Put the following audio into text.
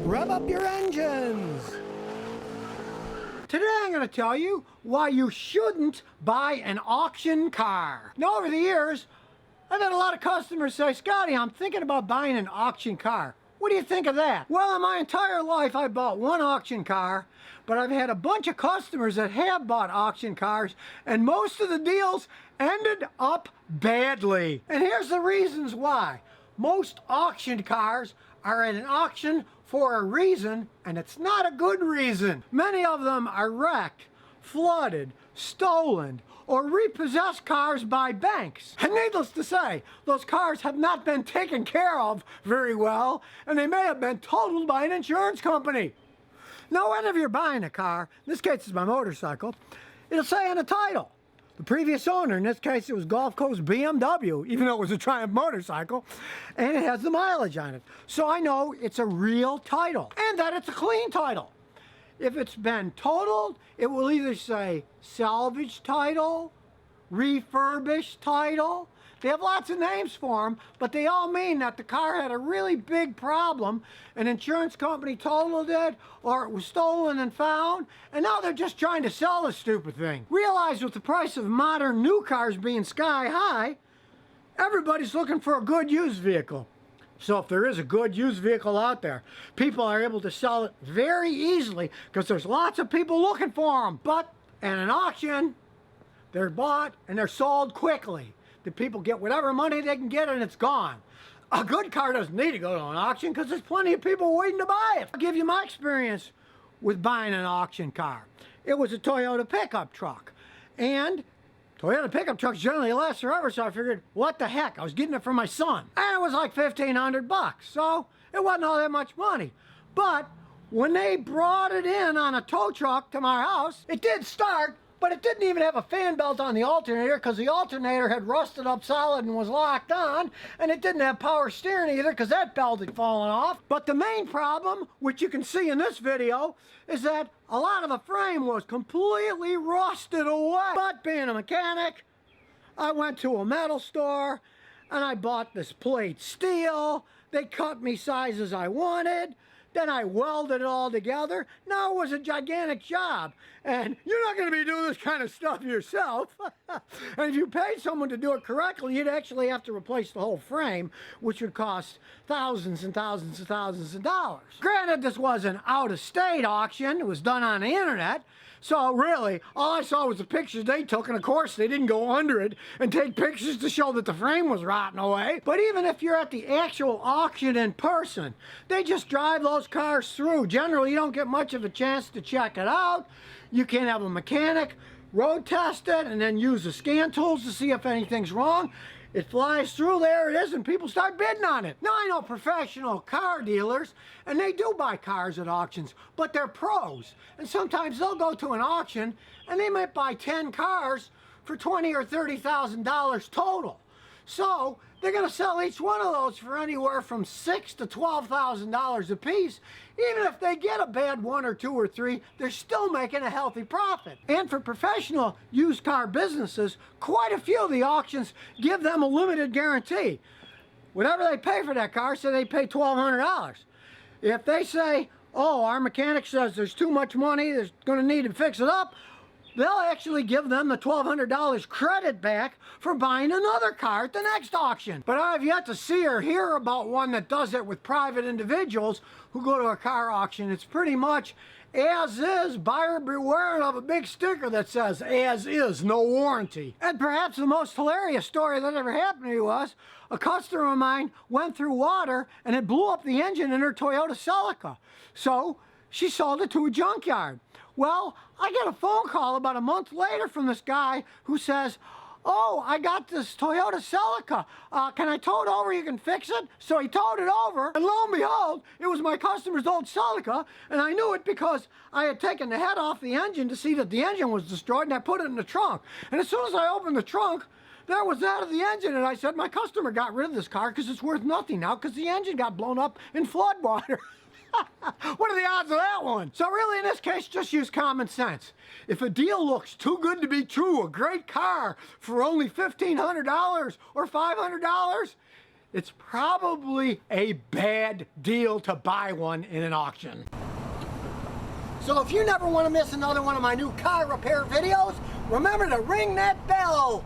rev up your engines. Today I'm going to tell you why you shouldn't buy an auction car. Now, over the years, I've had a lot of customers say, Scotty, I'm thinking about buying an auction car. What do you think of that? Well, in my entire life, I bought one auction car, but I've had a bunch of customers that have bought auction cars, and most of the deals ended up badly. And here's the reasons why. Most auction cars are at an auction for a reason, and it's not a good reason. Many of them are wrecked, flooded, stolen, or repossessed cars by banks. And needless to say, those cars have not been taken care of very well, and they may have been totaled by an insurance company. Now, whenever you're buying a car, in this case it's my motorcycle, it'll say on the title, the previous owner, in this case it was Gulf Coast BMW, even though it was a Triumph motorcycle, and it has the mileage on it. So I know it's a real title, and that it's a clean title. If it's been totaled, it will either say salvage title, refurbished title. They have lots of names for them, but they all mean that the car had a really big problem, an insurance company totaled it, or it was stolen and found, and now they're just trying to sell the stupid thing. Realize with the price of modern new cars being sky high, everybody's looking for a good used vehicle. So if there is a good used vehicle out there, people are able to sell it very easily because there's lots of people looking for them. But at an auction, they're bought and they're sold quickly. The people get whatever money they can get and it's gone. A good car doesn't need to go to an auction because there's plenty of people waiting to buy it. I'll give you my experience with buying an auction car. It was a Toyota pickup truck. And Toyota pickup trucks generally last forever, so I figured, what the heck? I was getting it for my son. And it was like $1,500, so it wasn't all that much money. But when they brought it in on a tow truck to my house, it did start, but it didn't even have a fan belt on the alternator because the alternator had rusted up solid and was locked on, and it didn't have power steering either because that belt had fallen off. But the main problem, which you can see in this video, is that a lot of the frame was completely rusted away. But being a mechanic, I went to a metal store and I bought this plate steel. They cut me sizes I wanted. Then I welded it all together. Now it was a gigantic job. And you're not going to be doing this kind of stuff yourself. And if you paid someone to do it correctly, you'd actually have to replace the whole frame, which would cost thousands and thousands and thousands of dollars. Granted, this was an out-of-state auction. It was done on the internet. So really, all I saw was the pictures they took, and of course they didn't go under it and take pictures to show that the frame was rotting away. But even if you're at the actual auction in person, they just drive those cars through. Generally, you don't get much of a chance to check it out. You can have a mechanic road test it and then use the scan tools to see if anything's wrong. It flies through, there it is, and people start bidding on it. Now, I know professional car dealers, and they do buy cars at auctions, but they're pros. And sometimes they'll go to an auction, and they might buy 10 cars for $20,000 or $30,000 total. So they're going to sell each one of those for anywhere from $6,000 to $12,000 a piece. Even if they get a bad one or two or three, they're still making a healthy profit. And for professional used car businesses, quite a few of the auctions give them a limited guarantee. Whatever they pay for that car, say they pay $1,200. If they say, oh, our mechanic says there's too much money, there's going to need to fix it up, they'll actually give them the $1,200 credit back for buying another car at the next auction. But I've yet to see or hear about one that does it with private individuals who go to a car auction. It's pretty much as is, buyer beware, and of a big sticker that says as is, no warranty. And perhaps the most hilarious story that ever happened to me was a customer of mine went through water and it blew up the engine in her Toyota Celica. So she sold it to a junkyard. Well, I get a phone call about a month later from this guy who says, oh, I got this Toyota Celica. Can I tow it over? You can fix it? So he towed it over, and lo and behold, it was my customer's old Celica, and I knew it because I had taken the head off the engine to see that the engine was destroyed, and I put it in the trunk. And as soon as I opened the trunk, there was that of the engine, and I said, my customer got rid of this car because it's worth nothing now because the engine got blown up in flood water. What are the odds of that one? So really, in this case, just use common sense. If a deal looks too good to be true, a great car for only $1,500 or $500, it's probably a bad deal to buy one in an auction. So if you never want to miss another one of my new car repair videos, remember to ring that bell.